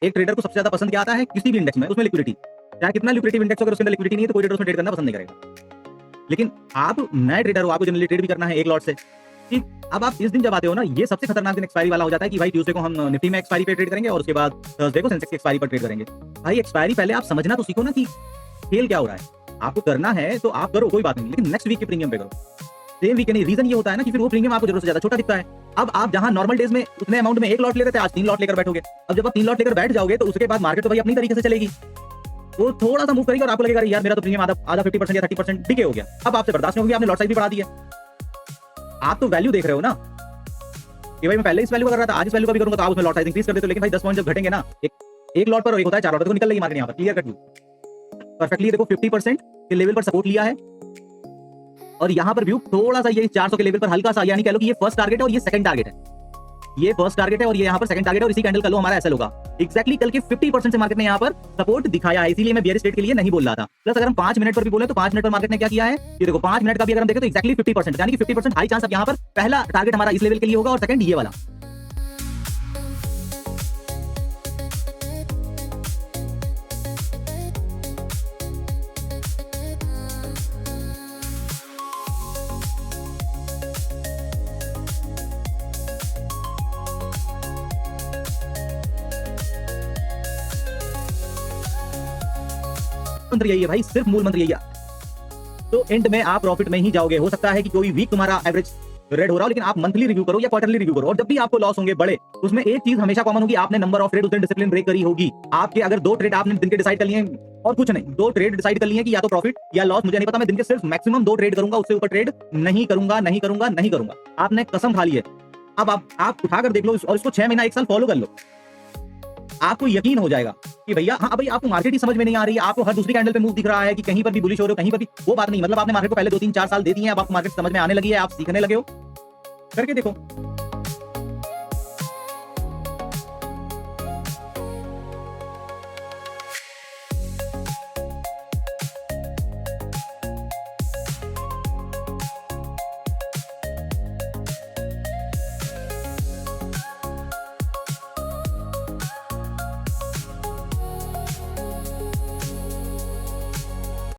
एक ट्रेडर को सबसे ज्यादा पसंद क्या आता है किसी भी इंडेक्स में, उसमें लिक्विडिटी। चाहे कितना लिक्विडिटी इंडेक्स हो, अगर उसके अंदर लिक्विडिटी नहीं है तो कोई ट्रेडर उसमें ट्रेड करना पसंद नहीं करेगा। लेकिन आप नए ट्रेडर हो, आपको जनरली ट्रेड भी करना है एक लॉट से, ठीक। अब आप इस दिन जब आते हो ना, ये सबसे खतरनाक दिन एक्सपायरी वाला हो जाता है कि भाई ट्यूसडे को हम निफ्टी में एक्सपायरी पे ट्रेड करेंगे और उसके बाद थर्सडे को सेंसेक्स की एक्सपायरी पर ट्रेड करेंगे। भाई एक्सपायरी पहले आप समझना तो सीखो ना कि खेल क्या हो रहा है। आपको करना है तो आप करो, कोई बात नहीं, लेकिन नेक्स्ट वीक के प्रीमियम पे करो, सेम वीक नहीं। रीजन ये होता है ना कि फिर वो प्रीमियम आपको जरूरत से ज्यादा छोटा दिखता है। अब आप जहां नॉर्मल डेज में उतने अमाउंट में एक लॉट लेते थे, आज 3 लॉट लेकर बैठोगे। अब जब आप 3 लॉट लेकर बैठ जाओगे तो उसके बाद मार्केट तो भाई अपनी तरीके से चलेगी, वो थोड़ा सा मूव करेगी और आपको लगेगा यार मेरा तो प्रीमियम आधा 50% या 30% डिके हो गया। अब आपसे बर्दाश्त नहीं होगी, आपने लॉट साइज भी बढ़ा दी है। आप तो वैल्यू देख रहे हो ना कि भाई मैं पहले इस वैल्यू का कर रहा था, आज इस वैल्यू का भी करूंगा, तो आप उसमें लॉट साइज इंक्रीज कर देते हो। लेकिन भाई 10 पॉइंट जब घटेंगे ना, एक लॉट पर और एक होता है 4 लॉट, तो निकल लेगी मार्केट यहाँ पर क्लियर कट व्यू परफेक्टली। देखो 50% के लेवल पर सपोर्ट लिया है और यहाँ पर व्यू थोड़ा सा ये 400 के लेवल पर हल्का सा, यानी कह लो कि ये फर्स्ट टारगेट है और ये सेकंड टारगेट है। ये फर्स्ट टारगेट है और ये यहाँ पर सेकंड टारगेट है और इसी कैंडल कल हमारा एसएल होगा। एग्जैक्टली कल के 50% से मार्केट ने यहाँ पर सपोर्ट दिखाया है, इसीलिए मैं बेयर स्टेट के लिए नहीं बोल रहा था। प्लस अगर हम 5 मिनट पर भी बोले तो 5 मिनट पर मार्केट ने क्या किया है, ये देखो 5 मिनट का भी अगर हम देखें तो एक्जैक्टली 50%, यानी कि 50% हाई चांस अब यहाँ पर पहला टारगेट हमारा इस लेवल के लिए होगा और सेकंड ये वाला। मंत्र यही है भाई, सिर्फ मूल मंत्र यही है। तो एंड में आप प्रॉफिट में ही जाओगे। हो सकता है कि कोई वीक तुम्हारा एवरेज रेड हो रहा हो, लेकिन आप मंथली रिव्यू करो या क्वार्टरली रिव्यू करो, और जब भी आपको लॉस होंगे बड़े, उसमें एक चीज हमेशा कॉमन होगी, आपने नंबर ऑफ ट्रेड उस दिन डिसिप्लिन ब्रेक करी होगी। आपके अगर 2 ट्रेड आपने दिन के डिसाइड कर लिए और कुछ नहीं, 2 ट्रेड डिसाइड कर लिए कि या तो प्रॉफिट या लॉस मुझे नहीं पता, मैं दिन के सिर्फ मैक्सिमम 2 ट्रेड करूंगा, उससे ऊपर ट्रेड नहीं करूंगा, नहीं करूंगा, नहीं करूंगा। आपने कसम खा ली है। अब आप उठाकर देख लो और इसको 6 महीना 1 साल फॉलो कर लो, आपको यकीन हो जाएगा कि भैया हाँ भाई आपको मार्केट ही समझ में नहीं आ रही है, आपको हर दूसरी कैंडल पे मूव दिख रहा है कि कहीं पर भी बुलिश हो रहे हो, कहीं पर भी, वो बात नहीं। मतलब आपने मार्केट को पहले 2 3 4 साल दे दिए हैं, अब आपको मार्केट समझ में आने लगी है, आप सीखने लगे हो, करके देखो।